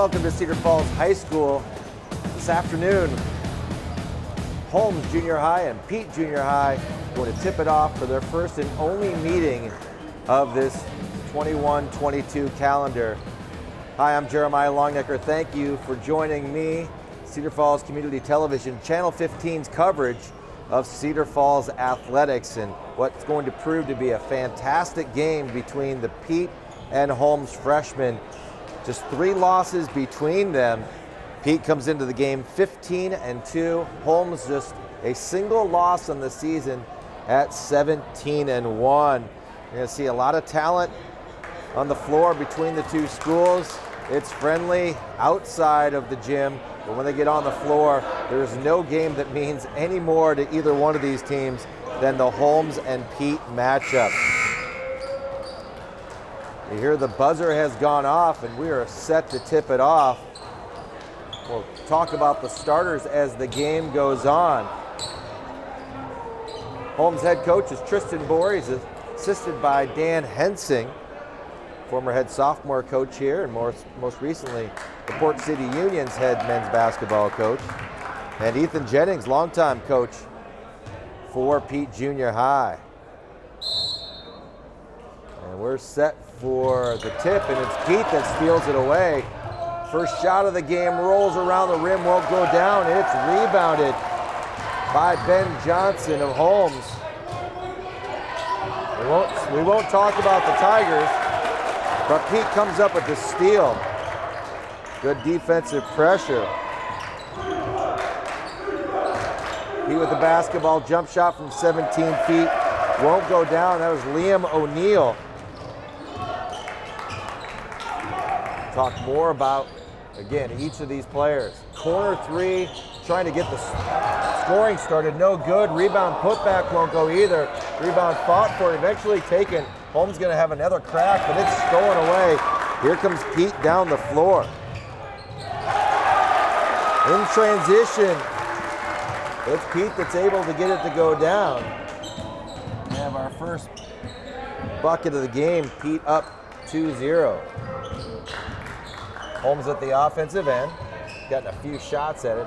welcome to Cedar Falls High School. This afternoon, Holmes Junior High and Peet Junior High going to tip it off for their first and only meeting of this 21-22 calendar. Hi, I'm Jeremiah Longnecker. Thank you for joining me, Cedar Falls Community Television, Channel 15's coverage of Cedar Falls athletics and what's going to prove to be a fantastic game between the Peet and Holmes freshmen. Just 3 losses between them. Peet comes into the game 15-2. Holmes just a single loss on the season at 17-1. You're going to see a lot of talent on the floor between the two schools. It's friendly outside of the gym, but when they get on the floor, there's no game that means any more to either one of these teams than the Holmes and Peet matchup. You hear the buzzer has gone off and we are set to tip it off. We'll talk about the starters as the game goes on. Holmes head coach is Tristan Bohr. He's assisted by Dan Hensing, former head sophomore coach here, and most recently the Port City Union's head men's basketball coach. And Ethan Jennings, longtime coach for Peet Junior High. And we're set for the tip, and it's Peet that steals it away. First shot of the game rolls around the rim, won't go down. It's rebounded by Ben Johnson of Holmes. We won't talk about the Tigers, but Peet comes up with the steal. Good defensive pressure. Peet with the basketball, jump shot from 17 feet. Won't go down. That was Liam O'Neill. Talk more about, again, each of these players. Corner 3, trying to get the scoring started. No good. Rebound putback won't go either. Rebound fought for, eventually taken. Holmes going to have another crack, but it's stolen away. Here comes Peet down the floor. In transition, it's Peet that's able to get it to go down. We have our first bucket of the game. Peet up 2-0. Holmes at the offensive end, gotten a few shots at it.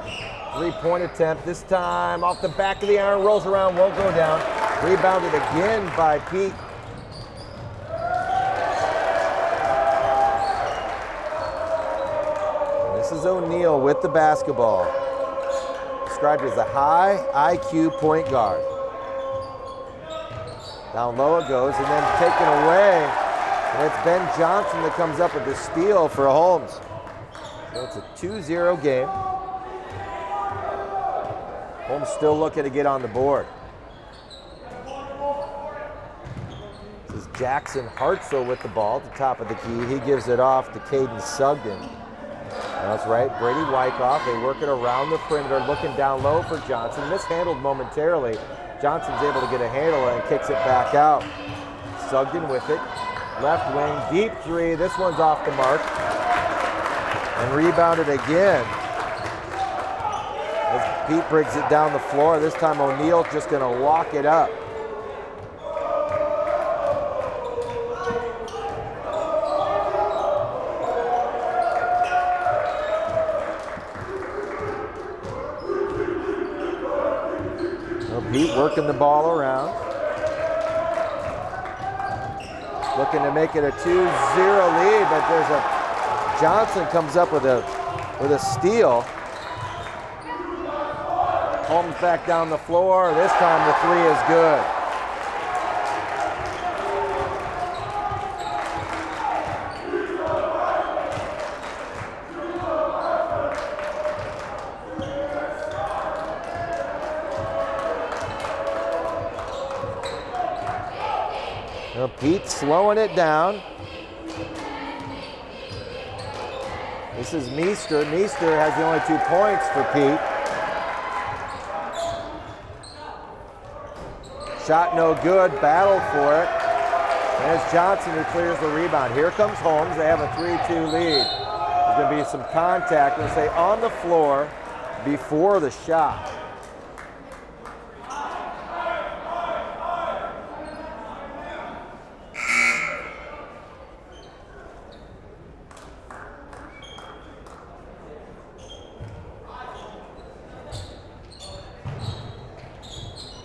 3-point attempt, this time off the back of the iron, rolls around, won't go down. Rebounded again by Peet. This is O'Neill with the basketball. Described as a high IQ point guard. Down low it goes, and then taken away. And it's Ben Johnson that comes up with the steal for Holmes. So it's a 2-0 game. Holmes still looking to get on the board. This is Jackson Hartzell with the ball at the top of the key. He gives it off to Caden Sugden. That's right, Brady Wyckoff. They work it around the perimeter, looking down low for Johnson. Mishandled momentarily. Johnson's able to get a handle and kicks it back out. Sugden with it. Left wing, deep 3. This one's off the mark. And rebounded again. As Peet brings it down the floor. This time O'Neill just going to walk it up. Peet working the ball around. Looking to make it a 2-0 lead, but there's a Johnson comes up with a steal. Holmes back down the floor. This time the 3 is good. Now Peet slowing it down. This is Meester. Meester has the only 2 points for Peet. Shot no good, battled for it. And it's Johnson who clears the rebound. Here comes Holmes. They have a 3-2 lead. There's going to be some contact, let's say, on the floor before the shot.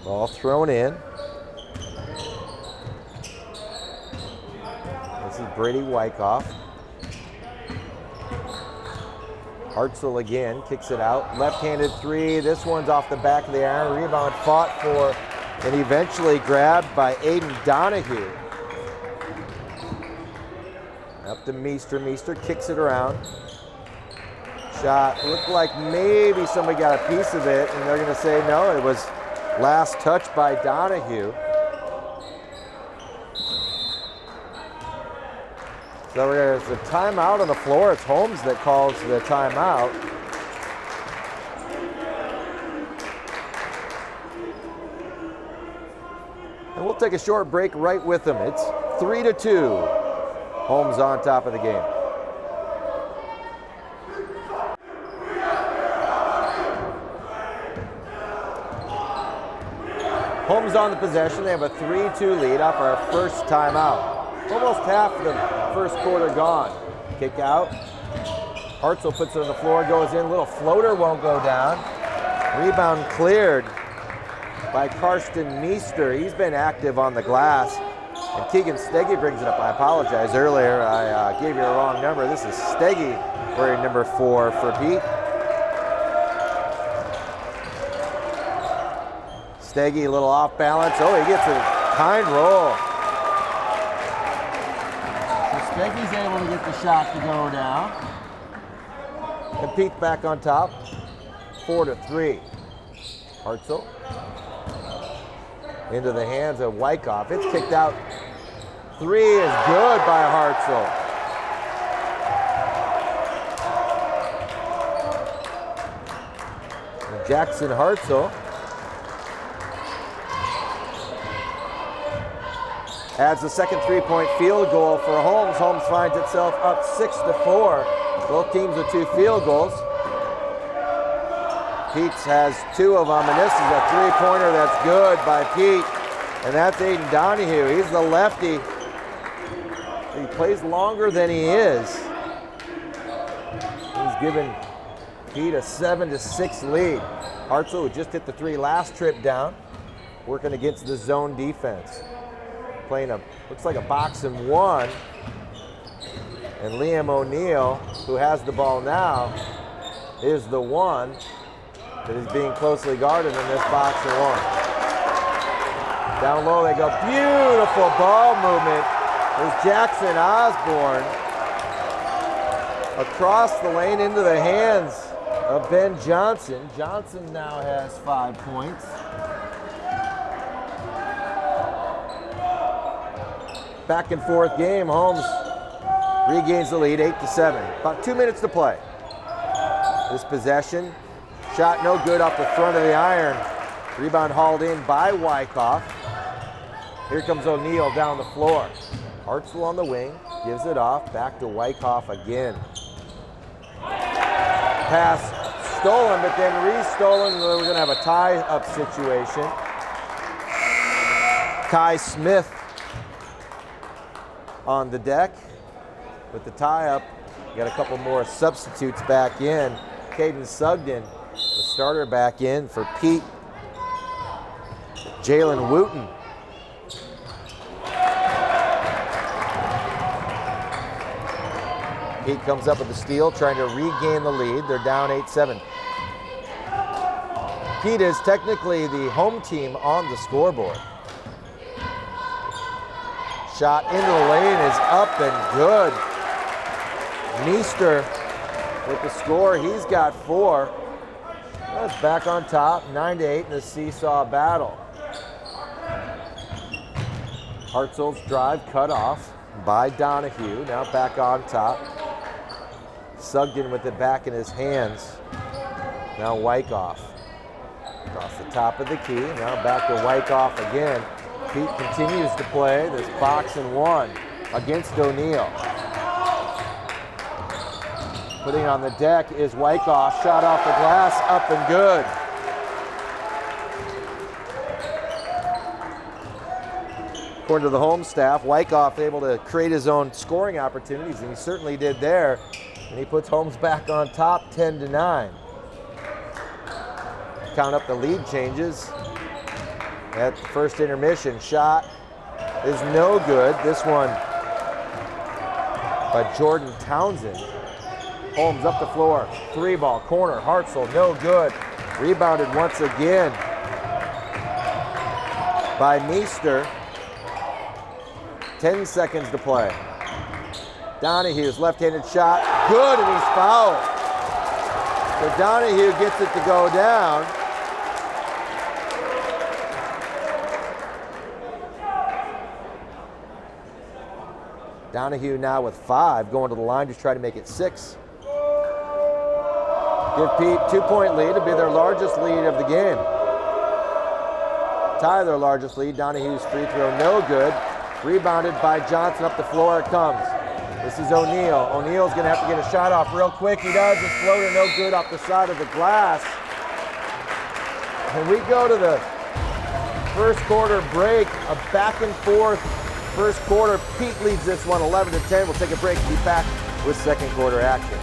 Ball thrown in. This is Brady Wyckoff. Hartzell again, kicks it out. Left-handed three. This one's off the back of the iron. Rebound fought for and eventually grabbed by Aiden Donahue. Up to Meester. Meester kicks it around. Shot looked like maybe somebody got a piece of it, and they're going to say no, it was last touch by Donahue. So there's a timeout on the floor. It's Holmes that calls the timeout. And we'll take a short break right with them. It's 3-2. Holmes on top of the game. Holmes on the possession. They have a 3-2 lead off our first timeout. Almost half of the first quarter gone. Kick out. Hartzell puts it on the floor, goes in. Little floater won't go down. Rebound cleared by Karsten Meester. He's been active on the glass. And Keegan Steggy brings it up. I apologize earlier. I gave you the wrong number. This is Steggy wearing number 4 for Peet. Steggy a little off balance. Oh, he gets a kind roll. Steggy's able to get the shot to go down. And Peet back on top. 4-3. Hartzell. Into the hands of Wyckoff. It's kicked out. 3 is good by Hartzell. And Jackson Hartzell adds the second three-point field goal for Holmes. Holmes finds itself up 6-4. Both teams with 2 field goals. Peet has 2 of them, and this is a three-pointer that's good by Peet. And that's Aiden Donahue. He's the lefty. He plays longer than he is. He's given Peet a 7-6 lead. Hartzell, who just hit the 3 last trip down, working against the zone defense. Playing looks like a box and 1. And Liam O'Neill, who has the ball now, is the one that is being closely guarded in this box and 1. Down low they go. Beautiful ball movement. There's Jackson Osborne across the lane into the hands of Ben Johnson. Johnson now has 5 points. Back and forth game. Holmes regains the lead, 8-7. About 2 minutes to play. This possession, shot no good off the front of the iron. Rebound hauled in by Wyckoff. Here comes O'Neill down the floor. Hartzell on the wing, gives it off, back to Wyckoff again. Pass stolen, but then re-stolen. We're gonna have a tie-up situation. Kai Smith on the deck with the tie-up. Got a couple more substitutes back in. Caden Sugden, the starter, back in for Peet. Jalen Wooten. Peet comes up with the steal, trying to regain the lead. They're down 8-7. Peet is technically the home team on the scoreboard. Shot into the lane is up and good. Meester with the score. He's got 4. That's back on top, 9-8 in the seesaw battle. Hartzell's drive cut off by Donahue. Now back on top. Sugden with it back in his hands. Now Wyckoff. Across the top of the key. Now back to Wyckoff again. Peet continues to play this box and 1 against O'Neill. Putting on the deck is Wyckoff. Shot off the glass, up and good. According to the home staff, Wyckoff able to create his own scoring opportunities, and he certainly did there. And he puts Holmes back on top, 10-9. Count up the lead changes. at the first intermission. Shot is no good. This one by Jordan Townsend. Holmes up the floor. 3-ball, corner, Hartzell, no good. Rebounded once again by Meester. 10 seconds to play. Donahue's left-handed shot, good, and he's fouled. So Donahue gets it to go down. Donahue now with 5, going to the line to try to make it 6. Give Peet 2-point lead to be their largest lead of the game. Tie their largest lead. Donahue's free throw, no good. Rebounded by Johnson, up the floor it comes. This is O'Neal. O'Neal's gonna have to get a shot off real quick. He does, his floater no good off the side of the glass. And we go to the first quarter break, a back and forth first quarter. Peet leads this one 11-10. We'll take a break and be back with second quarter action.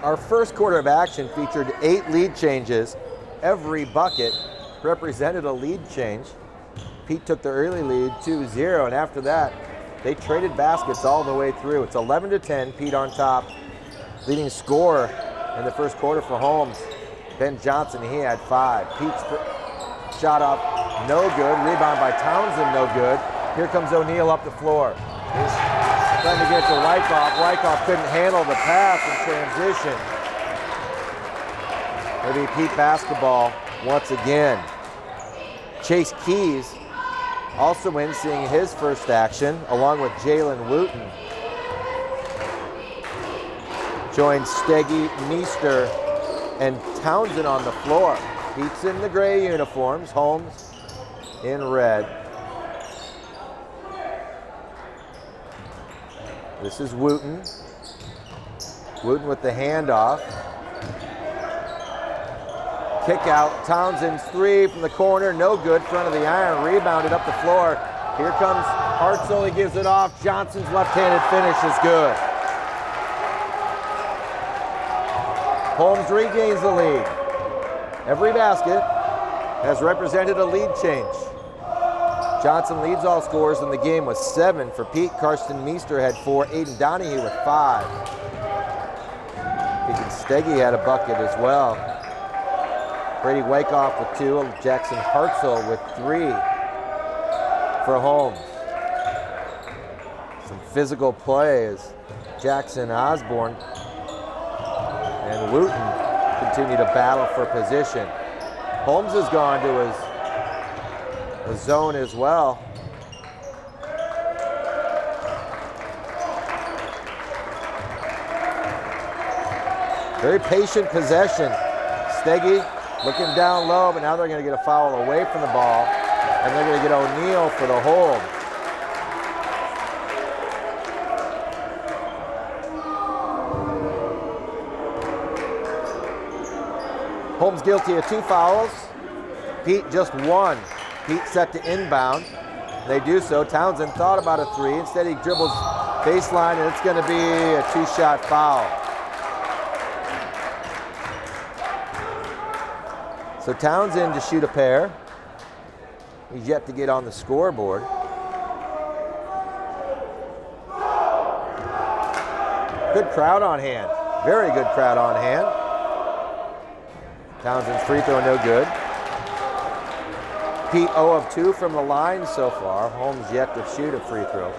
Our first quarter of action featured 8 lead changes. Every bucket represented a lead change. Peet took the early lead 2-0, and after that, they traded baskets all the way through. It's 11-10, Peet on top. Leading scorer in the first quarter for Holmes, Ben Johnson, he had 5. Peet's shot up, no good. Rebound by Townsend, no good. Here comes O'Neal up the floor. He's trying to get it to Wyckoff. Wyckoff couldn't handle the pass in transition. Maybe Peet basketball once again. Chase Keys also in, seeing his first action, along with Jalen Wooten. Joins Steggy, Meester, and Townsend on the floor. Peet's in the gray uniforms, Holmes in red. This is Wooten. Wooten with the handoff. Kick out, Townsend's 3 from the corner, no good, front of the iron, rebounded up the floor. Here comes Hartzell, he gives it off. Johnson's left-handed finish is good. Holmes regains the lead. Every basket has represented a lead change. Johnson leads all scorers in the game with 7 for Peet. Karsten Meester had 4, Aiden Donahue with 5. Deacon Steggy had a bucket as well. Brady Wyckoff with 2, Jackson Hartzell with 3 for Holmes. Some physical play as Jackson Osborne and Wooten continue to battle for position. Holmes has gone to his zone as well. Very patient possession. Steggy looking down low, but now they're going to get a foul away from the ball, and they're going to get O'Neal for the hold. Holmes guilty of 2 fouls. Peet just 1. Peet set to inbound. They do so. Townsend thought about a 3. Instead, he dribbles baseline, and it's going to be a 2-shot foul. So Townsend to shoot a pair. He's yet to get on the scoreboard. Good crowd on hand. Very good crowd on hand. Townsend's free throw no good. Peet 0 of 2 from the line so far. Holmes yet to shoot a free throw.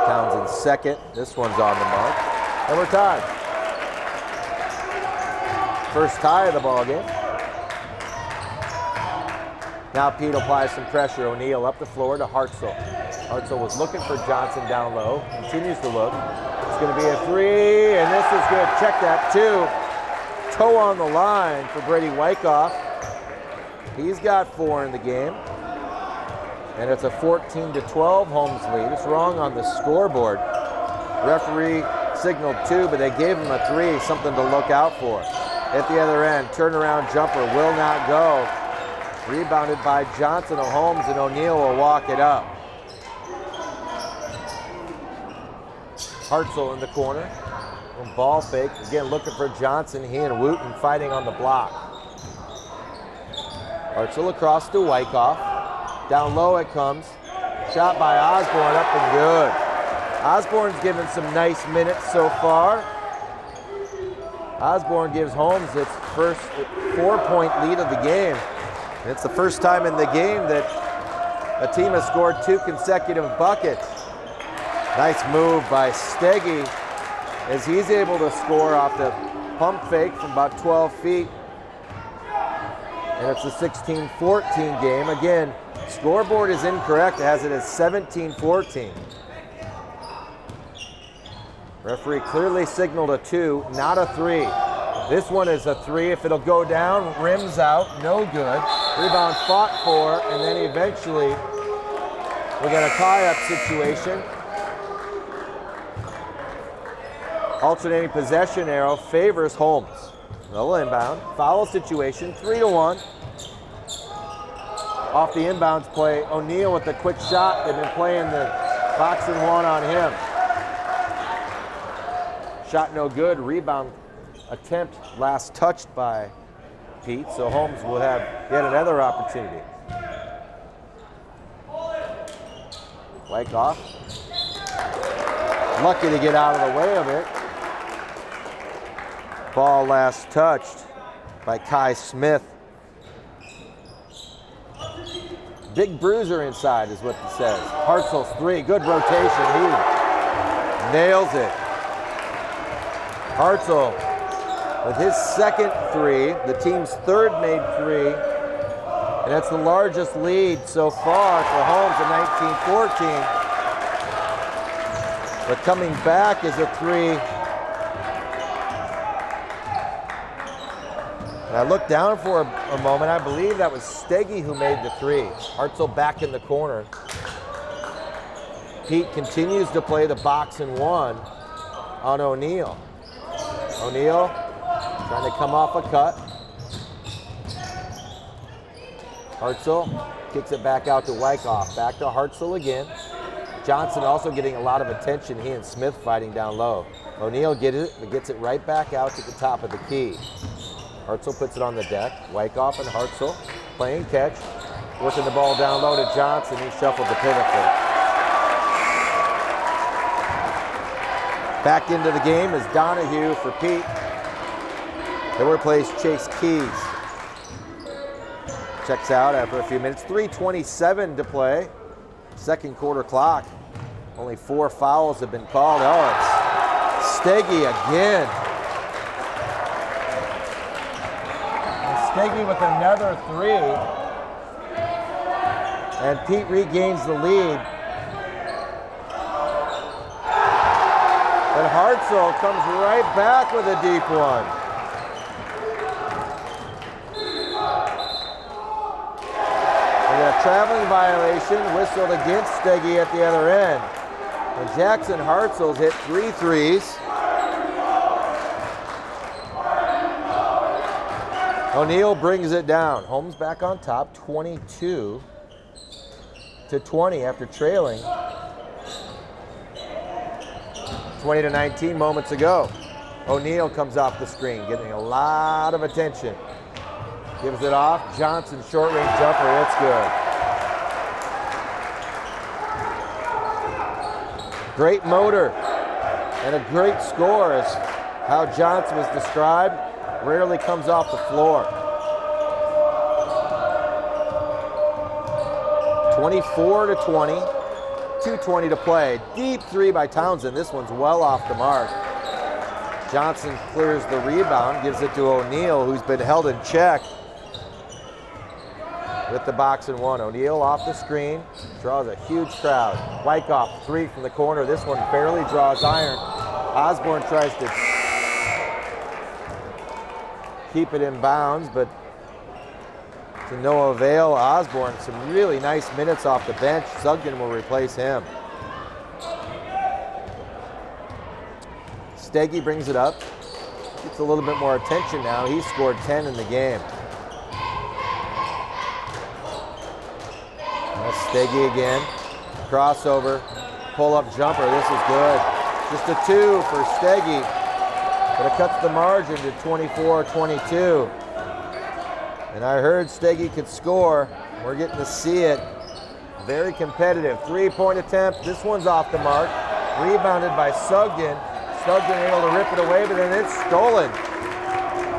Townsend's second. This one's on the mark. And we're tied. First tie of the ball game. Now Peet applies some pressure. O'Neal up the floor to Hartzell. Hartzell was looking for Johnson down low. Continues to look. It's going to be a 3, and this is good. Check that, 2. Toe on the line for Brady Wyckoff. He's got 4 in the game. And it's a 14-12 Holmes lead. It's wrong on the scoreboard. Referee signaled 2, but they gave him a 3, something to look out for. At the other end, turnaround jumper will not go. Rebounded by Johnson of Holmes, and O'Neal will walk it up. Hartzell in the corner. Ball fake, again looking for Johnson. He and Wooten fighting on the block. Hartzell across to Wyckoff. Down low it comes. Shot by Osborne, up and good. Osborne's given some nice minutes so far. Osborne gives Holmes its first 4-point lead of the game. And it's the first time in the game that a team has scored 2 consecutive buckets. Nice move by Steggy as he's able to score off the pump fake from about 12 feet. And it's a 16-14 game. Again, scoreboard is incorrect. It has it as 17-14. Referee clearly signaled a 2, not a 3. This one is a 3. If it'll go down, rims out, no good. Rebound fought for, and then eventually we got a tie-up situation. Alternating possession arrow favors Holmes. Little inbound, foul situation, 3-1. Off the inbounds play, O'Neal with the quick shot. They've been playing the box and 1 on him. Shot no good, rebound attempt last touched by Peet, so Holmes will have yet another opportunity. Wyckoff, lucky to get out of the way of it. Ball last touched by Kai Smith. Big bruiser inside is what it says. Hartzell's 3, good rotation. He nails it. Hartzell with his second 3, the team's 3rd made 3, and that's the largest lead so far for Holmes in 19-14. But coming back is a 3. And I looked down for a moment. I believe that was Steggy who made the 3. Hartzell back in the corner. Peet continues to play the box and 1 on O'Neal. O'Neal trying to come off a cut. Hartzell kicks it back out to Wyckoff. Back to Hartzell again. Johnson also getting a lot of attention. He and Smith fighting down low. O'Neal gets it right back out to the top of the key. Hartzell puts it on the deck. Wyckoff and Hartzell playing catch. Working the ball down low to Johnson. He shuffled the pivot for. Back into the game is Donahue for Peet. He'll replace Chase Keys. Checks out after a few minutes. 3:27 to play. Second quarter clock. Only 4 fouls have been called. Oh, it's Steggy again. Steggy with another 3. And Peet regains the lead. But Hartzell comes right back with a deep one. We got a traveling violation whistled against Steggy at the other end. And Jackson Hartzell's hit 3 threes. O'Neal brings it down. Holmes back on top, 22-20 after trailing 20-19 moments ago. O'Neal comes off the screen, getting a lot of attention. Gives it off. Johnson, short range jumper, it's good. Great motor and a great score is how Johnson was described. Rarely comes off the floor. 24-20, 2:20 to play. Deep 3 by Townsend. This one's well off the mark. Johnson clears the rebound, gives it to O'Neal, who's been held in check with the box and 1. O'Neal off the screen, draws a huge crowd. Wyckoff 3 from the corner. This one barely draws iron. Osborne tries to keep it in bounds, but to no avail. Osborne, some really nice minutes off the bench. Sugden will replace him. Steggy brings it up. Gets a little bit more attention now. He scored 10 in the game. That's Steggy again. Crossover. Pull-up jumper. This is good. Just a 2 for Steggy. But it cuts the margin to 24-22. And I heard Steggy could score. We're getting to see it. Very competitive. 3-point attempt. This one's off the mark. Rebounded by Sugden. Sugden able to rip it away, but then it's stolen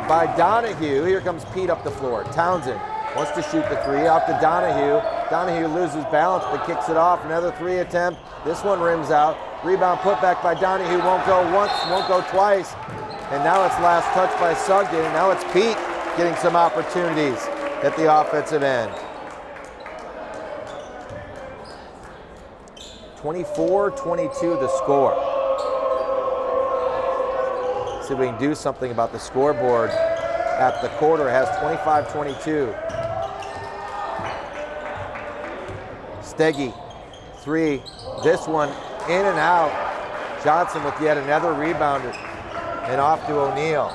by Donahue. Here comes Peet up the floor. Townsend wants to shoot the 3 off to Donahue. Donahue loses balance but kicks it off. Another 3 attempt. This one rims out. Rebound put back by Donahue. Won't go once, won't go twice. And now it's last touch by Sugden. Now it's Peet getting some opportunities at the offensive end. 24-22 the score. See if we can do something about the scoreboard at the quarter. It has 25-22. Steggy, 3. This one in and out. Johnson with yet another rebounder. And off to O'Neal.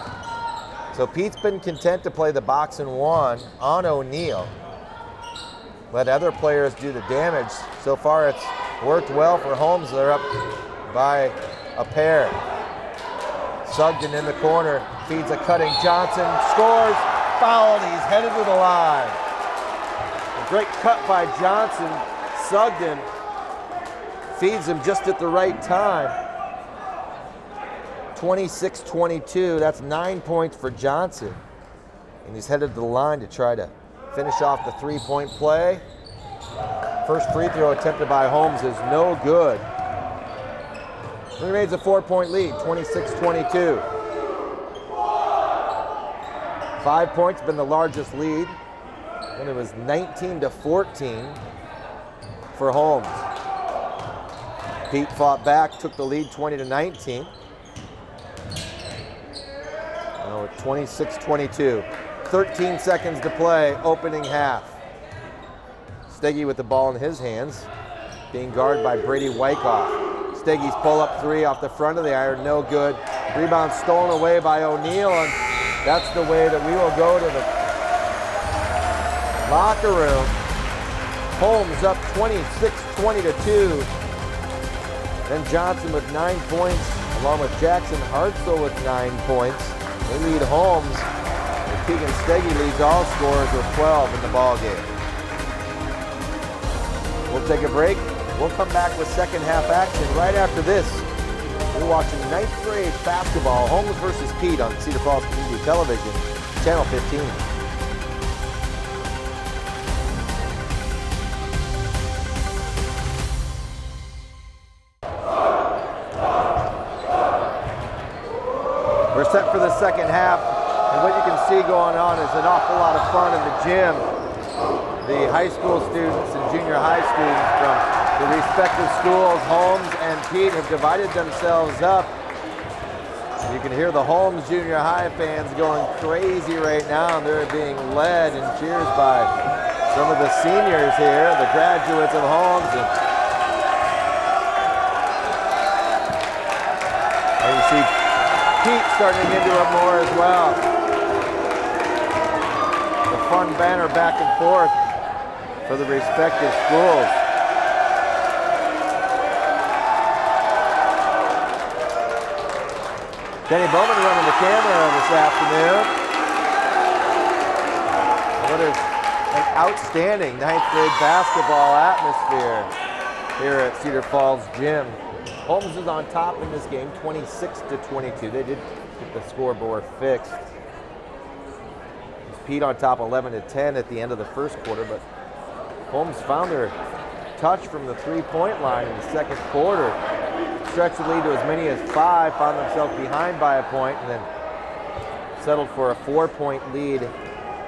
So Pete's been content to play the box and 1 on O'Neal. Let other players do the damage. So far it's worked well for Holmes. They're up by a pair. Sugden in the corner, feeds a cutting Johnson, scores, fouled, he's headed to the line. A great cut by Johnson. Sugden feeds him just at the right time. 26-22, that's 9 points for Johnson. And he's headed to the line to try to finish off the 3-point play. First free throw attempted by Holmes is no good. Remains a 4-point lead, 26-22. 5 points been the largest lead when it was 19-14 for Holmes. Peet fought back, took the lead 20-19. Now we're 26-22. 13 seconds to play, opening half. Steggy with the ball in his hands, being guarded by Brady Wyckoff. Steggy's pull-up 3 off the front of the iron, no good. Rebound stolen away by O'Neal, and that's the way that we will go to the locker room. Holmes up 26-20-2. Then Johnson with 9 points, along with Jackson Hartzell with 9 points. They lead Holmes, and Keegan Steggy leads all scorers with 12 in the ball game. We'll take a break. We'll come back with second half action right after this. We're watching 9th grade basketball, Holmes versus Peet on Cedar Falls Community Television, Channel 15. We're set for the second half, and what you can see going on is an awful lot of fun in the gym. The high school students and junior high students from the respective schools, Holmes and Peet, have divided themselves up. You can hear the Holmes Junior High fans going crazy right now. They're being led and cheers by some of the seniors here, the graduates of Holmes. And you see Peet starting into it more as well. The fun banner back and forth for the respective schools. Kenny Bowman running the camera this afternoon. What is an outstanding 9th grade basketball atmosphere here at Cedar Falls Gym. Holmes is on top in this game, 26-22. They did get the scoreboard fixed. Peet on top 11-10 at the end of the first quarter, but Holmes found their touch from the 3-point line in the second quarter. Stretched the lead to as many as 5, found themselves behind by a point, and then settled for a 4-point lead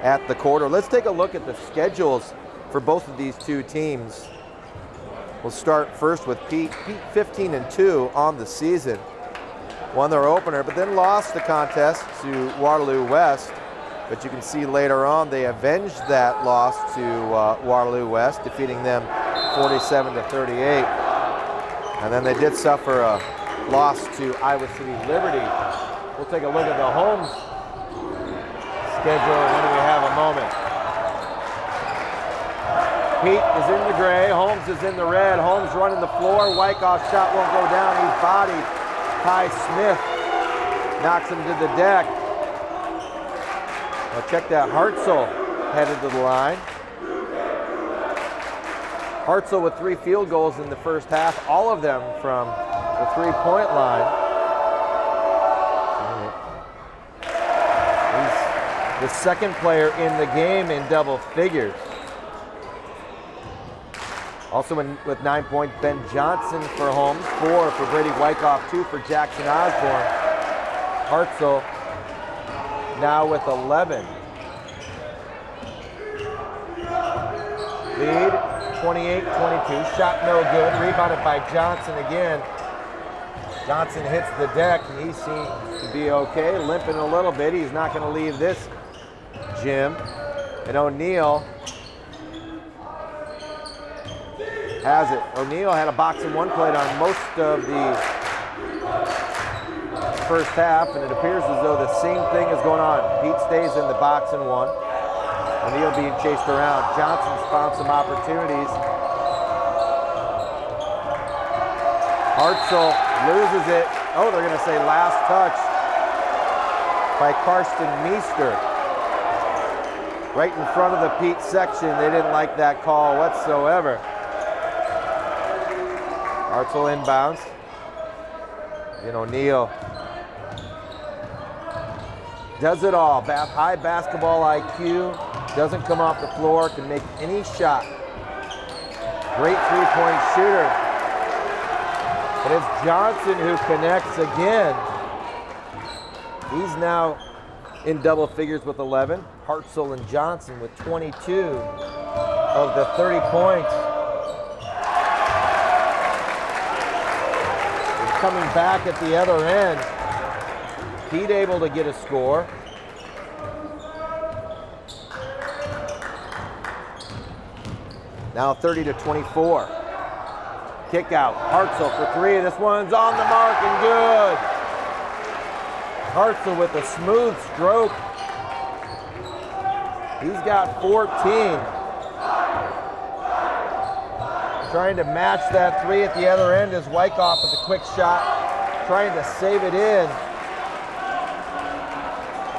at the quarter. Let's take a look at the schedules for both of these two teams. We'll start first with Peet. Peet 15-2 on the season. Won their opener, but then lost the contest to Waterloo West. But you can see later on they avenged that loss to Waterloo West, defeating them 47-38. And then they did suffer a loss to Iowa City Liberty. We'll take a look at the Holmes schedule when we have a moment. Peet is in the gray, Holmes is in the red. Holmes running the floor, Wyckoff's shot won't go down, he's bodied. Ty Smith knocks him to the deck. Now check that, Hartzell headed to the line. Hartzell with 3 field goals in the first half, all of them from the 3-point line. He's the second player in the game in double figures. Also with 9 points, Ben Johnson for Holmes, 4 for Brady Wyckoff, 2 for Jackson Osborne. Hartzell now with 11. Lead, 28-22, shot no good, rebounded by Johnson again. Johnson hits the deck and he seems to be okay, limping a little bit. He's not going to leave this gym. And O'Neal has it. O'Neal had a box and one played on most of the first half, and it appears as though the same thing is going on. Peet stays in the box and one. O'Neal being chased around. Johnson's found some opportunities. Hartzell loses it. Oh, they're going to say last touch by Karsten Meester. Right in front of the Peet section. They didn't like that call whatsoever. Hartzell inbounds. And O'Neal does it all. High basketball IQ. Doesn't come off the floor. Can make any shot. Great three-point shooter. But it's Johnson who connects again. He's now in double figures with 11. Hartzell and Johnson with 22 of the 30 points. And coming back at the other end, Peet able to get a score. Now 30-24. Kick out, Hartzell for 3. This one's on the mark and good. Hartzell with a smooth stroke. He's got 14. Trying to match that 3 at the other end is Wyckoff with a quick shot. Trying to save it in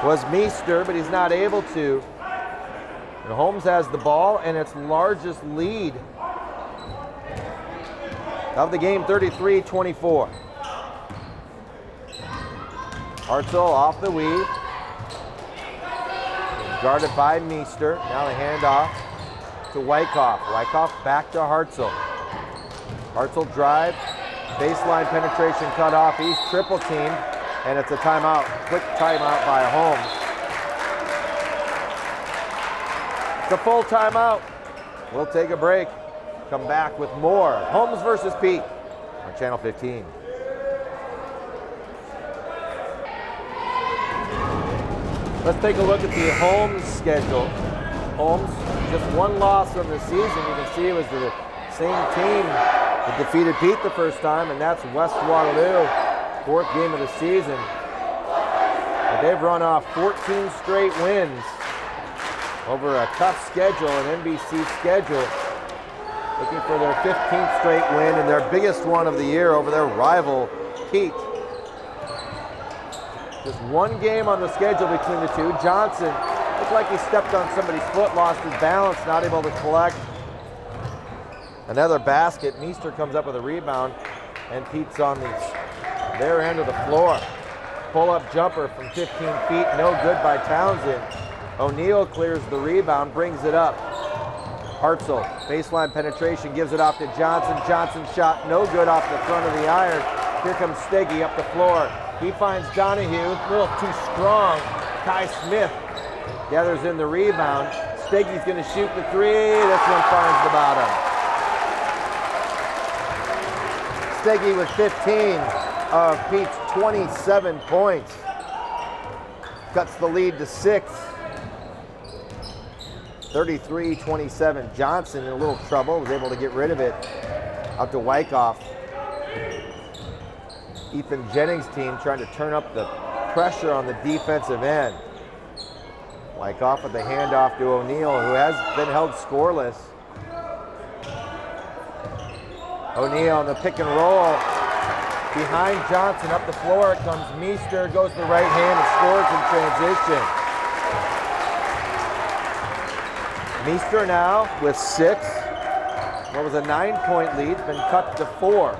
was Meester, but he's not able to. And Holmes has the ball and its largest lead of the game, 33-24. Hartzell off the weave. Guarded by Meester. Now the handoff to Wyckoff. Wyckoff back to Hartzell. Hartzell drive. Baseline penetration cut off. He's triple teamed. And it's a timeout. Quick timeout by Holmes. It's a full timeout. We'll take a break. Come back with more Holmes versus Peet on Channel 15. Let's take a look at the Holmes schedule. Holmes, just one loss on the season. You can see it was the same team that defeated Peet the first time, and that's West Waterloo, 4th game of the season. But they've run off 14 straight wins over a tough schedule, an NBC schedule. Looking for their 15th straight win and their biggest one of the year over their rival, Peet. Just one game on the schedule between the two. Johnson looked like he stepped on somebody's foot, lost his balance, not able to collect. Another basket. Meester comes up with a rebound, and Peet's on their end of the floor. Pull-up jumper from 15 feet, no good by Townsend. O'Neal clears the rebound, brings it up. Hartzell, baseline penetration, gives it off to Johnson. Johnson's shot, no good off the front of the iron. Here comes Steggy up the floor. He finds Donahue, a little too strong. Ty Smith gathers in the rebound. Steggy's gonna shoot the 3. This one finds the bottom. Steggy with 15 of Peet's 27 points. Cuts the lead to 6. 33-27. Johnson in a little trouble, was able to get rid of it out to Wyckoff. Ethan Jennings' team trying to turn up the pressure on the defensive end. Wyckoff with the handoff to O'Neal, who has been held scoreless. O'Neal on the pick and roll. Behind Johnson, up the floor comes Meester, goes to the right hand and scores in transition. Meester now with 6. What was a 9-point lead, been cut to 4.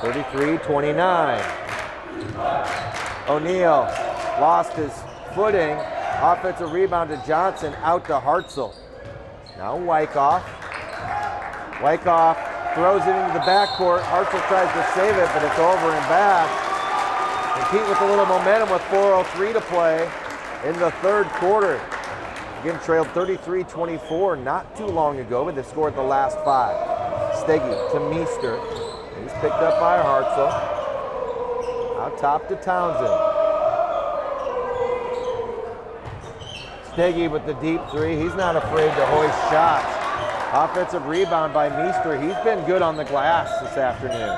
33-29. O'Neal lost his footing. Offensive rebound to Johnson, out to Hartzell. Now Wyckoff. Wyckoff throws it into the backcourt. Hartzell tries to save it, but it's over and back. And Peet with a little momentum with 4:03 to play in the third quarter. Again, trailed 33-24 not too long ago, but they scored the last 5. Steggy to Meester. He's picked up by Hartzell. Out top to Townsend. Steggy with the deep 3. He's not afraid to hoist shots. Offensive rebound by Meester. He's been good on the glass this afternoon.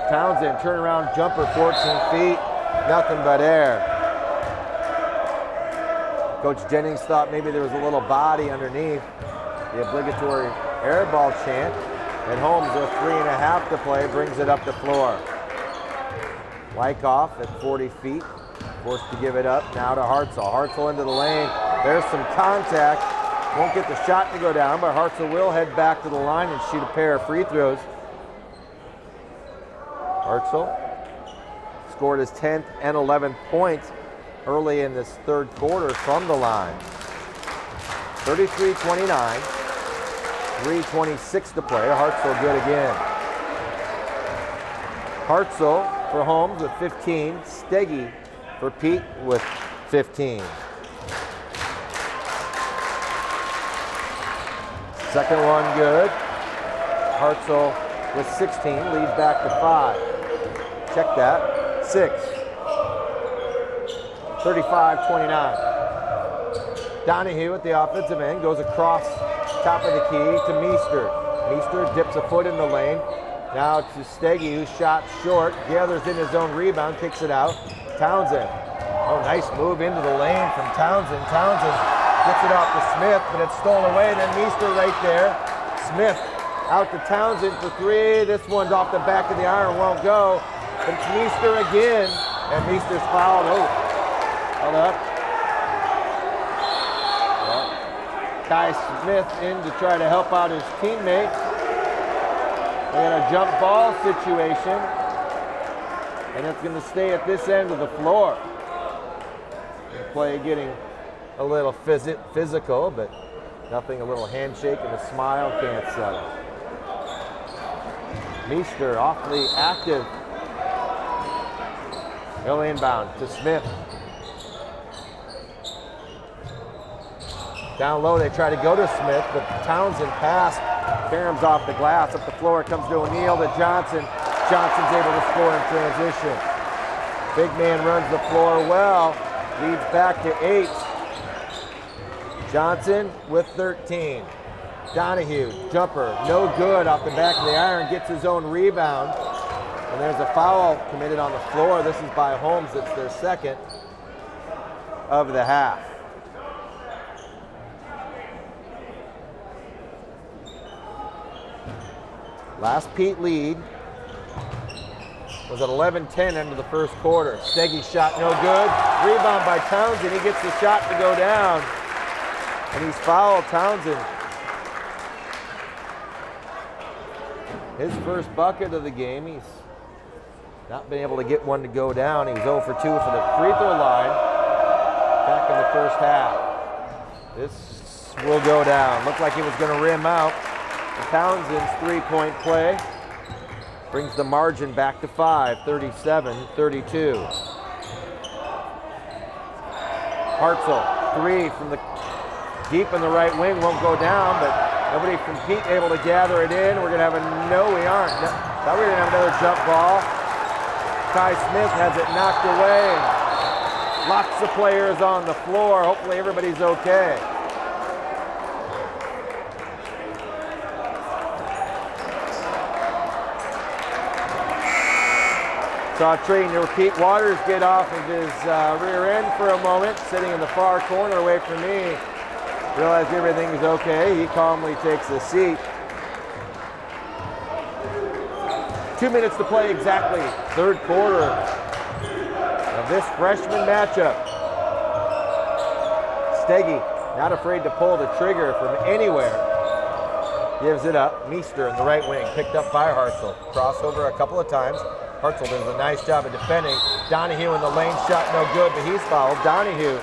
Townsend, turnaround jumper, 14 feet. Nothing but air. Coach Jennings thought maybe there was a little body underneath. The obligatory air ball chant. And Holmes with 3.5 to play brings it up the floor. Wyckoff at 40 feet. Forced to give it up now to Hartzell. Hartzell into the lane. There's some contact. Won't get the shot to go down, but Hartzell will head back to the line and shoot a pair of free throws. Hartzell scored his 10th and 11th points early in this third quarter from the line. 33-29. 3:26 to play. Hartzell good again. Hartzell for Holmes with 15. Steggy for Peet with 15. Second one good. Hartzell with 16, leads back to 5. Check that. 6. 35-29. Donahue at the offensive end goes across top of the key to Meester. Meester dips a foot in the lane. Now to Steggy, who shot short, gathers in his own rebound, kicks it out. Townsend. Oh, nice move into the lane from Townsend. Townsend gets it off to Smith, but it's stolen away. Then Meester right there. Smith out to Townsend for 3. This one's off the back of the iron, won't go. But it's Meester again, and Meester's fouled. Oh, hold up. Kai Smith in to try to help out his teammate. They got a jump ball situation, and it's going to stay at this end of the floor. The play getting a little physical, but nothing, a little handshake and a smile can't settle. Meester awfully active. He'll inbound to Smith. Down low, they try to go to Smith, but Townsend passed. Karam's off the glass. Up the floor, it comes to O'Neal to Johnson. Johnson's able to score in transition. Big man runs the floor well. Leads back to 8. Johnson with 13. Donahue, jumper, no good off the back of the iron, gets his own rebound. And there's a foul committed on the floor. This is by Holmes. It's their second of the half. Last Peet lead was at 11-10 into the first quarter. Steggy's shot no good. Rebound by Townsend. He gets the shot to go down. And he's fouled. Townsend. His first bucket of the game. He's not been able to get one to go down. He was 0 for 2 for the free throw line back in the first half. This will go down. Looked like he was going to rim out. And Townsend's three-point play brings the margin back to 5, 37-32. Hartzell, 3 from the deep in the right wing, won't go down, but nobody from Peet able to gather it in. We're going to have no, we aren't. Thought we were going to have another jump ball. Kai Smith has it knocked away. Lots of players on the floor. Hopefully everybody's okay. Saw trainer Pete Waters get off of his rear end for a moment, sitting in the far corner away from me. Realized everything is okay. He calmly takes a seat. 2 minutes to play exactly. Third quarter of this freshman matchup. Steggy, not afraid to pull the trigger from anywhere. Gives it up. Meester in the right wing, picked up by Hartzell. Crossover a couple of times. Hartzell does a nice job of defending. Donahue in the lane, shot no good, but he's fouled. Donahue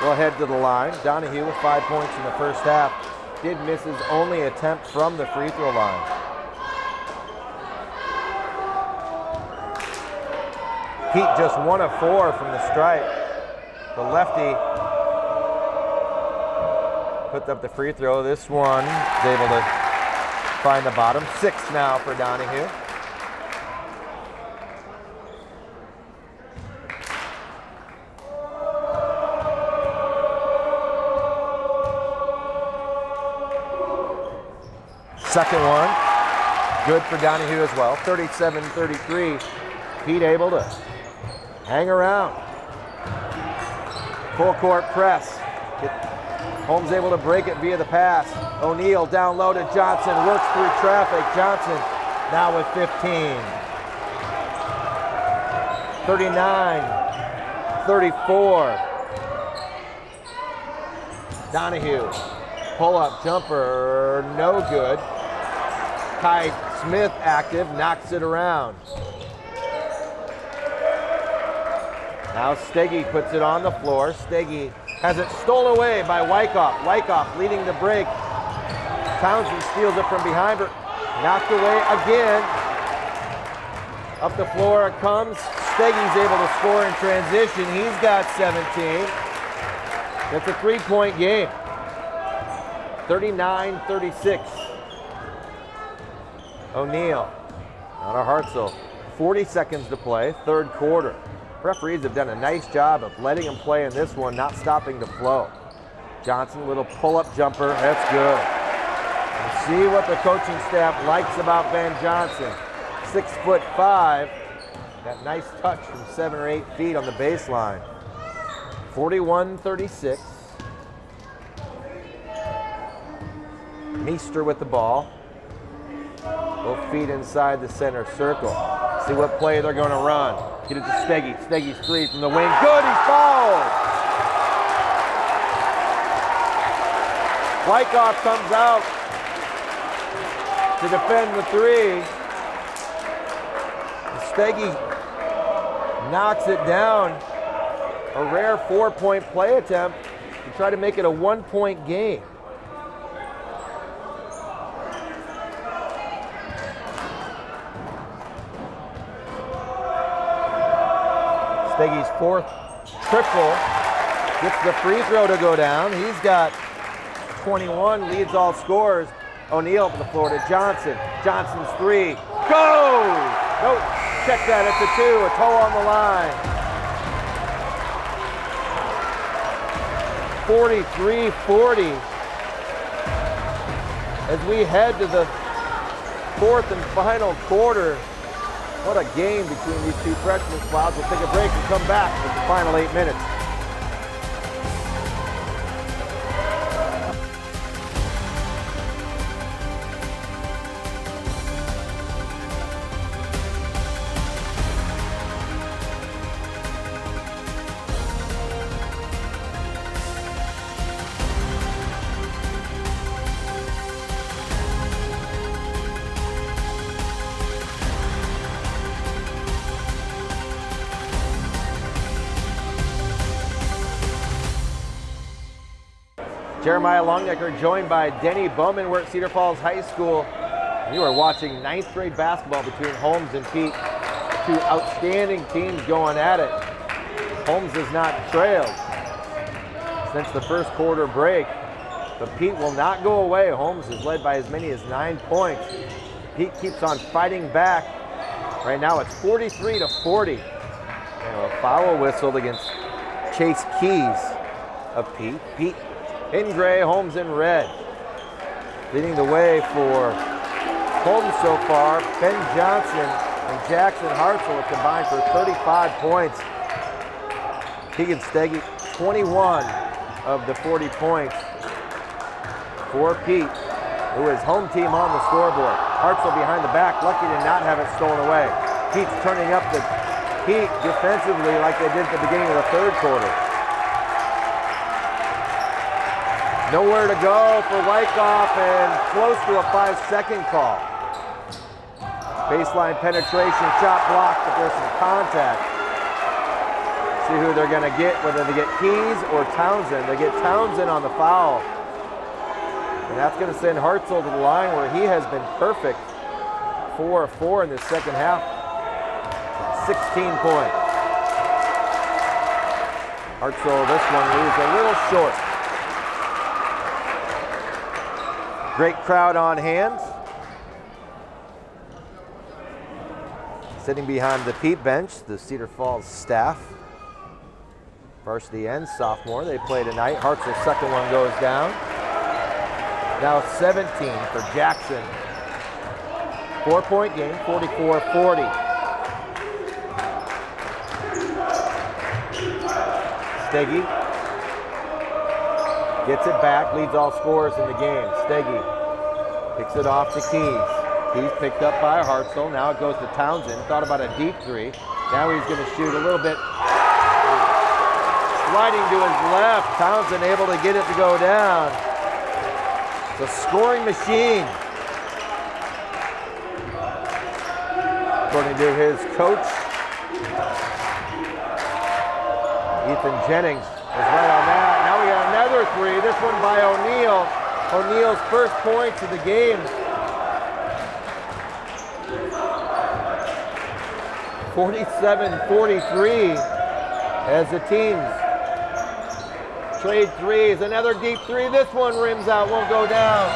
will head to the line. Donahue with 5 points in the first half. Did miss his only attempt from the free throw line. Peet just 1 of 4 from the stripe. The lefty puts up the free throw. This one is able to find the bottom. 6 now for Donahue. Second one, good for Donahue as well. 37-33. Peet able to hang around. Full court press. Holmes able to break it via the pass. O'Neal down low to Johnson, works through traffic. Johnson now with 15. 39-34. Donahue, pull-up jumper, no good. Kai Smith active, knocks it around. Now Steggy puts it on the floor. Steggy has it stolen away by Wyckoff. Wyckoff leading the break. Townsend steals it from behind her. Knocked away again. Up the floor it comes. Steggy's able to score in transition. He's got 17. It's a 3-point game. 39-36. O'Neal on a Hartzell. 40 seconds to play, third quarter. Referees have done a nice job of letting him play in this one, not stopping the flow. Johnson, little pull-up jumper, that's good. And see what the coaching staff likes about Ben Johnson. 6'5", that nice touch from 7 or 8 feet on the baseline. 41-36. Meester with the ball. Both feet inside the center circle. See what play they're going to run. Get it to Steggy. Steggy's 3 from the wing. Good, he's fouled! Wyckoff comes out to defend the 3. Steggy knocks it down. A rare 4-point play attempt to try to make it a 1-point game. Steggy's 4th triple, gets the free throw to go down. He's got 21, leads all scorers. O'Neal up the floor to Johnson. Johnson's 3, goes! Nope, check that, it's a 2, a toe on the line. 43-40 as we head to the 4th and final quarter. What a game between these two freshman squads. We'll take a break and come back with the final 8 minutes. Jeremiah Longnecker joined by Denny Bowman. We're at Cedar Falls High School. You are watching 9th grade basketball between Holmes and Peet. 2 outstanding teams going at it. Holmes has not trailed since the first quarter break, but Peet will not go away. Holmes is led by as many as 9 points. Peet keeps on fighting back. Right now it's 43-40. And a foul whistled against Chase Keys of Peet. Peet in gray, Holmes in red. Leading the way for Holmes so far, Ben Johnson and Jackson Hartzell have combined for 35 points. Keegan Steggy, 21 of the 40 points for Peet, who is home team on the scoreboard. Hartzell behind the back, lucky to not have it stolen away. Peet's turning up the heat defensively like they did at the beginning of the third quarter. Nowhere to go for Wyckoff and close to a 5-second call. Baseline penetration, shot blocked, but there's some contact. See who they're going to get, whether they get Keys or Townsend. They get Townsend on the foul. And that's going to send Hartzell to the line where he has been perfect. 4 of 4 in the second half. 16 points. Hartzell, this one leaves a little short. Great crowd on hand. Sitting behind the Peet bench, the Cedar Falls staff. Varsity and sophomore, they play tonight. Hartzell's second one goes down. Now 17 for Jackson. 4-point game, 44-40. Steggy gets it back, leads all scorers in the game. Steggy picks it off to Keys. Keys picked up by Hartzell. Now it goes to Townsend. Thought about a deep three. Now he's going to shoot a little bit. Sliding to his left. Townsend able to get it to go down. It's a scoring machine. According to his coach, Ethan Jennings is right on that. Now we got another three. This one by O'Neal. O'Neal's first points of the game. 47-43 as the teams trade threes. Another deep three. This one rims out, won't go down.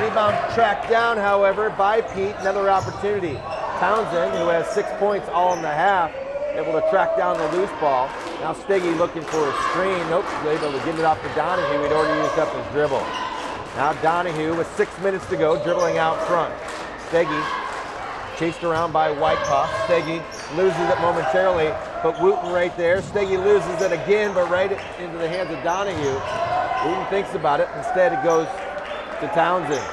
Rebound tracked down, however, by Peet. Another opportunity. Townsend, who has 6 points all in the half, able to track down the loose ball. Now Steggy looking for a screen. Nope, he's able to get it off to Donahue. He'd already used up his dribble. Now Donahue with 6 minutes to go, dribbling out front. Steggy chased around by Wyckoff. Steggy loses it momentarily, but Wooten right there. Steggy loses it again, but right into the hands of Donahue. Wooten thinks about it. Instead, it goes to Townsend.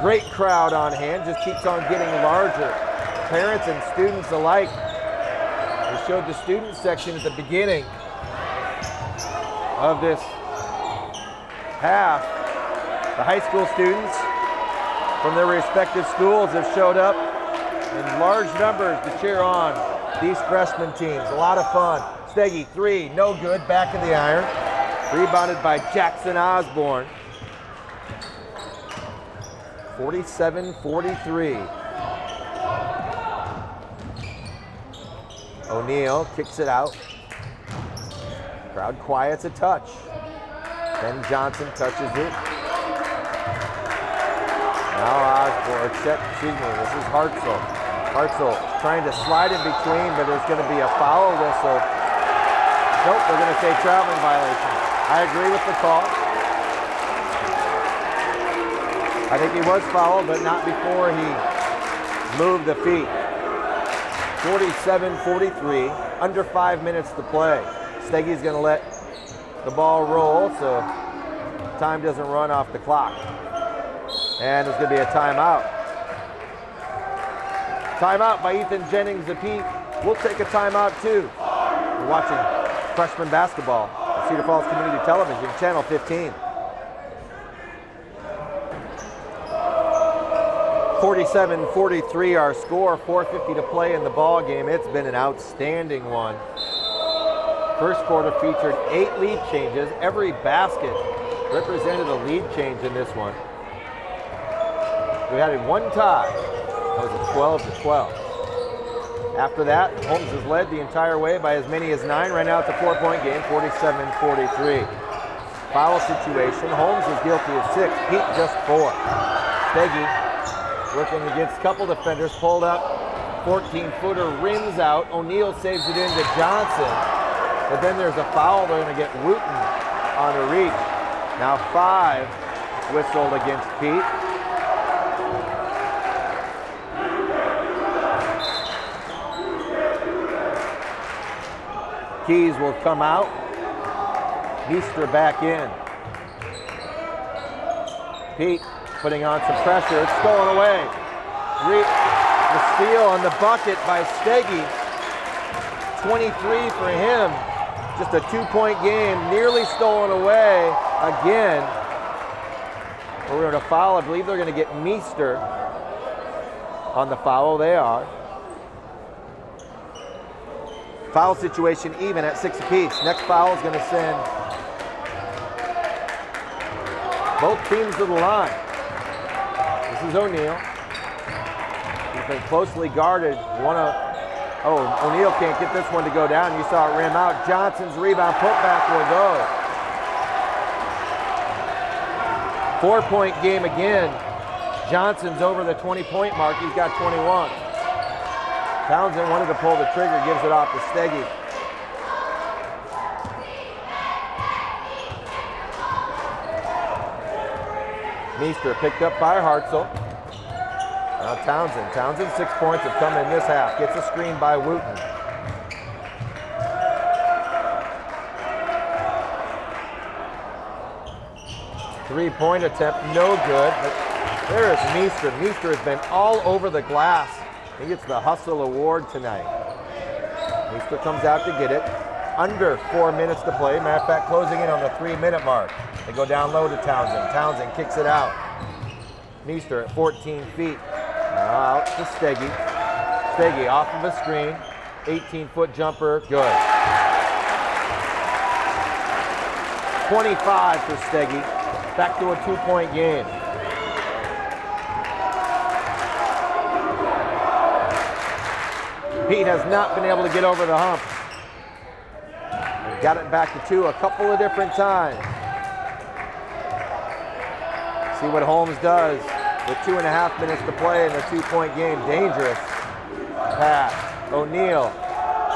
Great crowd on hand, just keeps on getting larger. Parents and students alike. We showed the student section at the beginning of this half. The high school students from their respective schools have showed up in large numbers to cheer on these freshman teams. A lot of fun. Steggy, three, no good, back in the iron. Rebounded by Jackson Osborne. 47-43. O'Neal kicks it out. Crowd quiets a touch. Ben Johnson touches it. Now Osborne, this is Hartzell. Hartzell trying to slide in between, but there's going to be a foul whistle. Nope, they're going to say traveling violation. I agree with the call. I think he was fouled, but not before he moved the feet. 47-43, under 5 minutes to play. Steggy's going to let the ball roll so time doesn't run off the clock. And there's going to be a timeout. Timeout by Ethan Jennings of Peet. We'll take a timeout too. We're watching freshman basketball on Cedar Falls Community Television, Channel 15. 47-43 our score, 4:50 to play in the ball game. It's been an outstanding one. First quarter featured 8 lead changes. Every basket represented a lead change in this one. We had one tie. That was a 12-12. After that, Holmes has led the entire way by as many as 9. Right now it's a 4-point game, 47-43. Foul situation. Holmes is guilty of 6. Peet just 4. Steggy working against a couple defenders, pulled up, 14-footer rims out. O'Neal saves it into Johnson, but then there's a foul. They're going to get Wooten on a reach. Now 5 whistled against Peet. Keys will come out. Meester back in. Peet putting on some pressure. It's stolen away. The steal on the bucket by Steggy. 23 for him. Just a 2-point game. Nearly stolen away again. We're going to foul. I believe they're going to get Meester on the foul. They are. Foul situation even at 6 apiece. Next foul is going to send both teams to the line. This is O'Neal. He's been closely guarded. O'Neal can't get this one to go down. You saw it rim out. Johnson's rebound putback will go. 4-point game again. Johnson's over the 20-point mark. He's got 21. Townsend wanted to pull the trigger, gives it off to Steggy. Meester picked up by Hartzell. Now Townsend. Townsend, 6 points have come in this half. Gets a screen by Wooten. Three-point attempt, no good. But there is Meester. Meester has been all over the glass. He gets the Hustle Award tonight. Meester comes out to get it. Under 4 minutes to play. Matter of fact, closing in on the 3-minute mark. They go down low to Townsend. Townsend kicks it out. Meester at 14 feet. Now out to Steggy. Steggy off of a screen. 18-foot jumper. Good. 25 for Steggy. Back to a 2-point game. Peet has not been able to get over the hump. Got it back to 2 a couple of different times. See what Holmes does with 2.5 minutes to play in a 2-point game. Dangerous pass. O'Neal.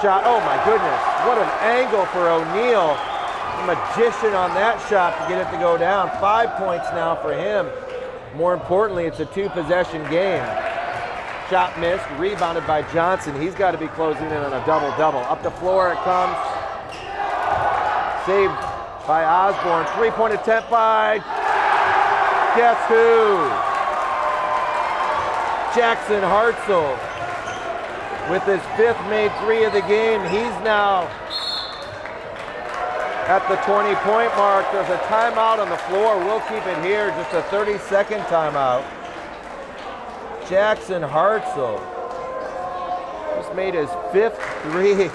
Shot. Oh my goodness. What an angle for O'Neal. A magician on that shot to get it to go down. 5 points now for him. More importantly, it's a 2-possession game. Shot missed, rebounded by Johnson. He's got to be closing in on a double-double. Up the floor it comes. Saved by Osborne. 3-point attempt by, guess who? Jackson Hartzell. With his 5th made 3 of the game. He's now at the 20-point mark. There's a timeout on the floor. We'll keep it here. Just a 30-second timeout. Jackson Hartzell just made his 5th 3.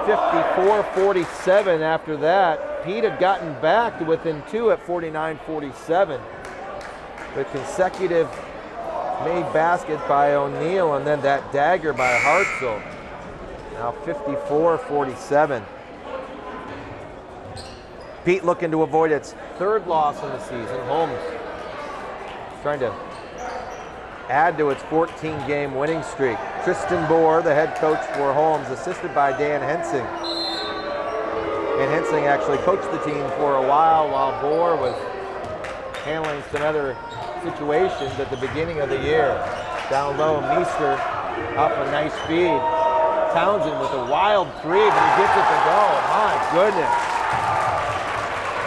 54-47 after that. Peet had gotten back to within 2 at 49-47. The consecutive made basket by O'Neal and then that dagger by Hartzell. Now 54-47. Peet looking to avoid its 3rd loss in the season. Holmes trying to add to its 14-game winning streak. Tristan Bohr, the head coach for Holmes, assisted by Dan Hensing. And Hensing actually coached the team for a while Bohr was handling some other situations at the beginning of the year. Down low, Meester up a nice feed. Townsend with a wild 3, but he gets it to go. My goodness.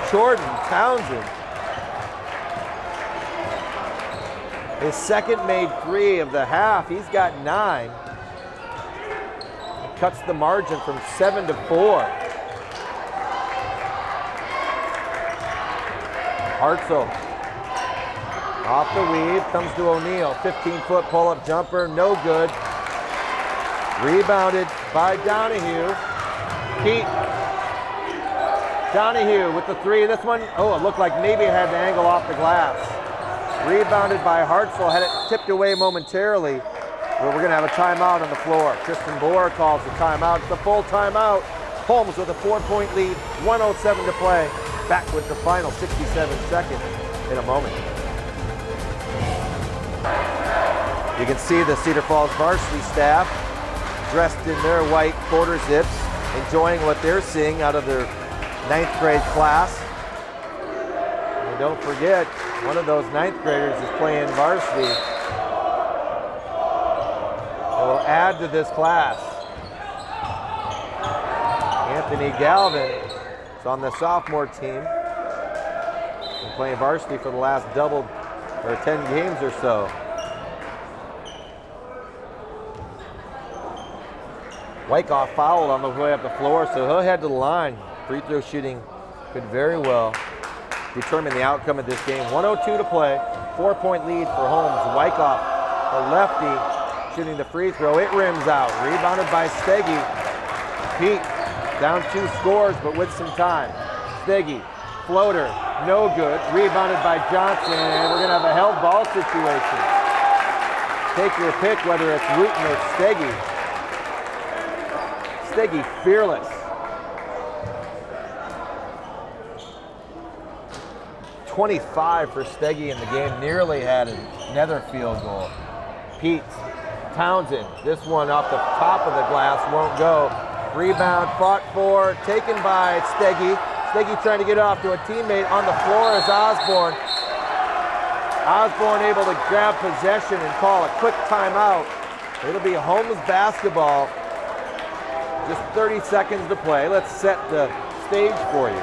Jordan Townsend. His 2nd made 3 of the half. He's got 9. He cuts the margin from 7 to 4. Hartzell off the weave, comes to O'Neal. 15-foot pull-up jumper, no good. Rebounded by Donahue. Peet. Donahue with the 3. This one, it looked like maybe it had the angle off the glass. Rebounded by Hartzell, had it tipped away momentarily. Well, we're going to have a timeout on the floor. Tristan Bohr calls the timeout. It's a full timeout. Holmes with a 4-point lead, 1:07 to play. Back with the final 67 seconds in a moment. You can see the Cedar Falls varsity staff dressed in their white quarter zips, enjoying what they're seeing out of their 9th grade class. And don't forget, one of those 9th graders is playing varsity will add to this class. Anthony Galvin is on the sophomore team. Been playing varsity for the last 10 games or so. Wyckoff fouled on the way up the floor, so he'll head to the line. Free throw shooting could very well determine the outcome of this game. 1:02 to play, 4-point lead for Holmes. Wyckoff, a lefty, shooting the free throw. It rims out, rebounded by Steggy. Peet down 2 scores, but with some time. Steggy, floater, no good. Rebounded by Johnson, and we're gonna have a held ball situation. Take your pick, whether it's Wooten or Steggy. Steggy fearless. 25 for Steggy in the game, nearly had another field goal. Peet, Townsend, this one off the top of the glass, won't go. Rebound fought for, taken by Steggy. Steggy trying to get off to a teammate. On the floor is Osborne. Osborne able to grab possession and call a quick timeout. It'll be Holmes basketball. Just 30 seconds to play. Let's set the stage for you.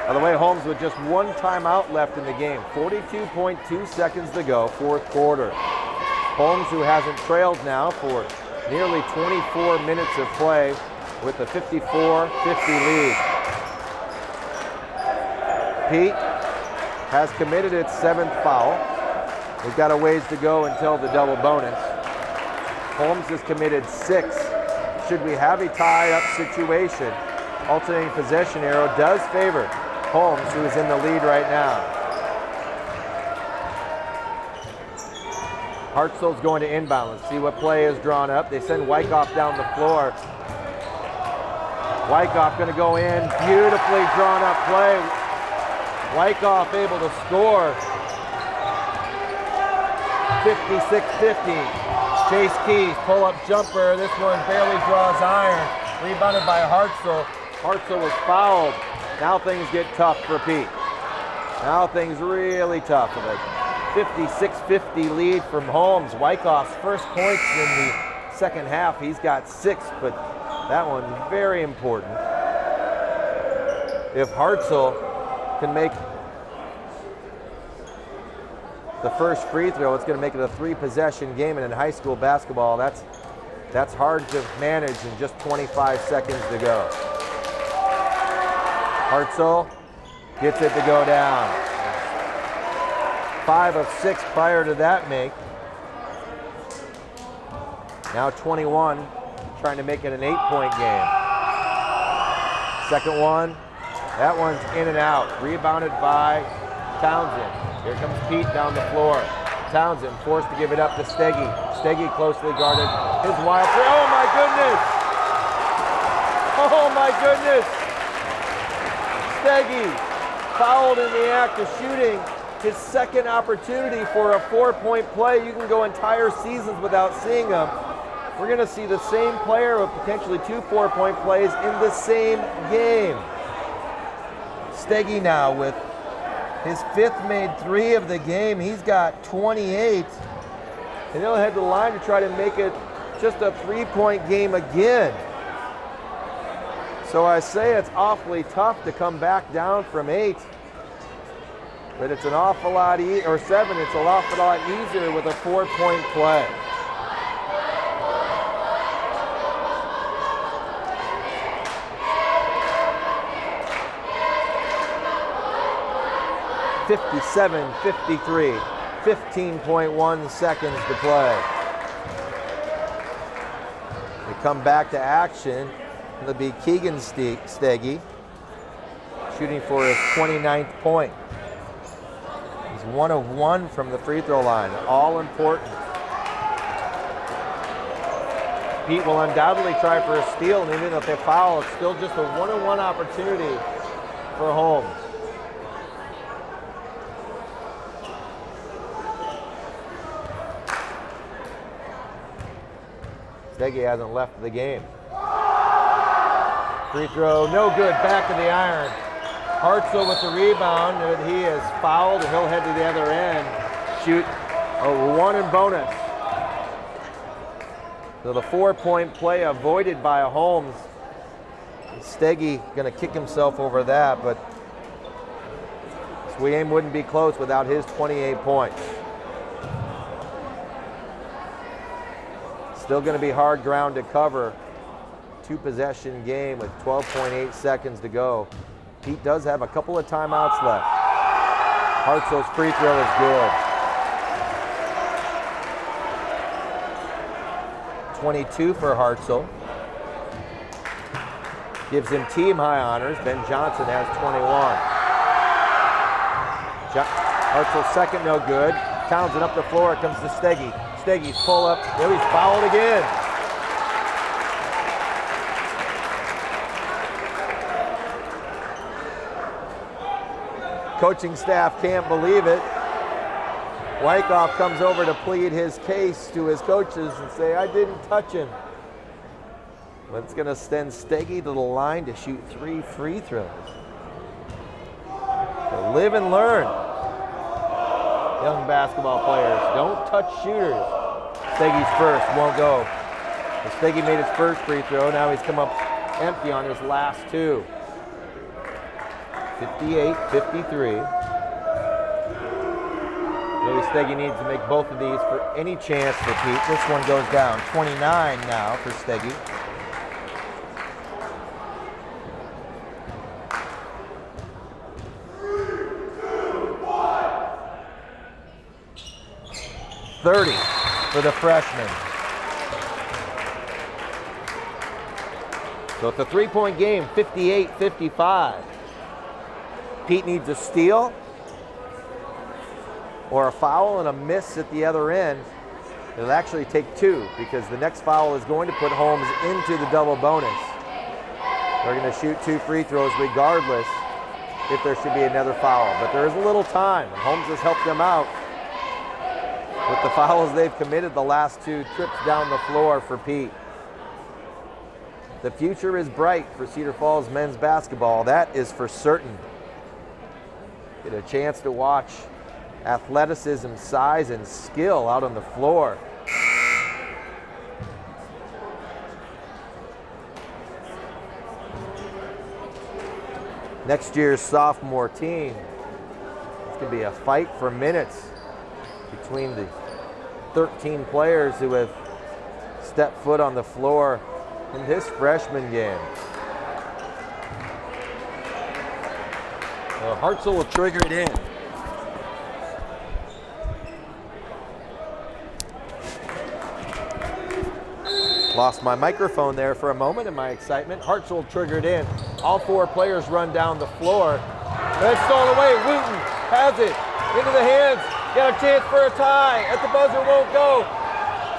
By the way, Holmes with just 1 timeout left in the game. 42.2 seconds to go, 4th quarter. Holmes, who hasn't trailed now for nearly 24 minutes of play, with a 54-50 lead. Peet has committed its 7th foul. We've got a ways to go until the double bonus. Holmes has committed 6. Should we have a tie-up situation, alternating possession arrow does favor Holmes, who is in the lead right now. Hartzell's going to inbound. Let's see what play is drawn up. They send Wyckoff down the floor. Wyckoff going to go in. Beautifully drawn up play. Wyckoff able to score. 56-50. Chase Keys, pull-up jumper. This one barely draws iron. Rebounded by Hartzell. Hartzell was fouled. Now things get tough for Peet. Now things really tough. With a 56-50 lead from Holmes. Wyckoff's first points in the second half. He's got 6, but that one very important. If Hartzell can make the first free throw, it's going to make it a 3-possession game, and in high school basketball, that's hard to manage in just 25 seconds to go. Hartzell gets it to go down. 5 of 6 prior to that make. Now 21, trying to make it an 8-point game. Second one, that one's in and out. Rebounded by Townsend. Here comes Peet down the floor. Townsend forced to give it up to Steggy. Steggy closely guarded. His wild play. Oh my goodness! Oh my goodness! Steggy fouled in the act of shooting. His second opportunity for a 4-point play. You can go entire seasons without seeing him. We're going to see the same player with potentially 2 4-point plays in the same game. Steggy now with his 5th made 3 of the game. He's got 28. And he'll head to the line to try to make it just a 3-point game again. So I say it's awfully tough to come back down from 8. But it's an awful lot or 7, it's an awful lot easier with a 4-point play. (57-53), 15.1 seconds to play. They come back to action. It'll be Keegan Steggy shooting for his 29th point. He's 1 of 1 from the free throw line, all important. Peet will undoubtedly try for a steal, and even if they foul, it's still just a 1-on-1 opportunity for Holmes. Steggy hasn't left the game. Free throw, no good, back of the iron. Hartzell with the rebound, and he is fouled, and he'll head to the other end. Shoot a 1 and bonus. So the 4-point play avoided by a Holmes. Steggy gonna kick himself over that, but this game wouldn't be close without his 28 points. Still gonna be hard ground to cover. 2-possession game with 12.8 seconds to go. Peet does have a couple of timeouts left. Hartzell's free throw is good. 22 for Hartzell. Gives him team high honors. Ben Johnson has 21. Hartzell's second, no good. Townsend up the floor, it comes to Steggy. Steggy's pull up, there he's fouled again. Coaching staff can't believe it. Wyckoff comes over to plead his case to his coaches and say, I didn't touch him. But it's gonna send Steggy to the line to shoot 3 free throws. So live and learn. Young basketball players, don't touch shooters. Steggy's first, won't go. So Steggy made his first free throw, now he's come up empty on his last 2. 58-53. Maybe Steggy needs to make both of these for any chance for Peet. This one goes down. 29 now for Steggy. $30 for the freshman. So it's a 3-point game, 58-55. Peet needs a steal or a foul and a miss at the other end. It'll actually take 2 because the next foul is going to put Holmes into the double bonus. They're going to shoot 2 free throws regardless if there should be another foul. But there is a little time, and Holmes has helped them out with the fouls they've committed the last 2 trips down the floor for Peet. The future is bright for Cedar Falls men's basketball. That is for certain. Get a chance to watch athleticism, size, and skill out on the floor. Next year's sophomore team. It's going to be a fight for minutes between the 13 players who have stepped foot on the floor in this freshman game. Hartzell will trigger it in. Lost my microphone there for a moment in my excitement. Hartzell triggered in. All 4 players run down the floor. It's stolen away. Wooten has it into the hands. Got a chance for a tie. At the buzzer, won't go.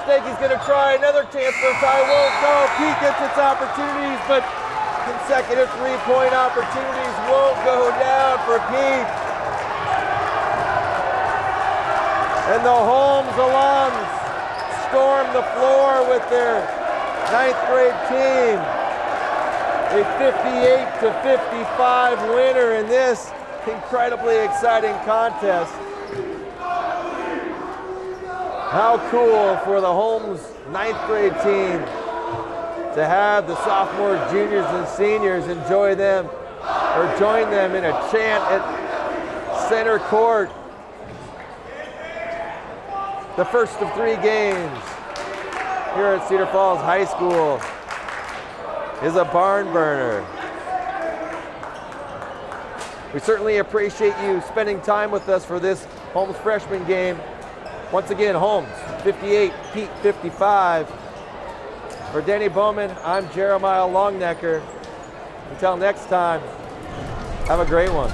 Steggy's going to try another chance for a tie. Won't go. Peet gets its opportunities, but consecutive 3-point opportunities won't go down for Peet. And the Holmes alums storm the floor with their 9th grade team. A 58-55 winner in this incredibly exciting contest. How cool for the Holmes 9th grade team to have the sophomores, juniors, and seniors join them in a chant at center court. The first of 3 games here at Cedar Falls High School is a barn burner. We certainly appreciate you spending time with us for this Holmes freshman game. Once again, Holmes 58, Peet 55. For Denny Bowman, I'm Jeremiah Longnecker. Until next time, have a great one.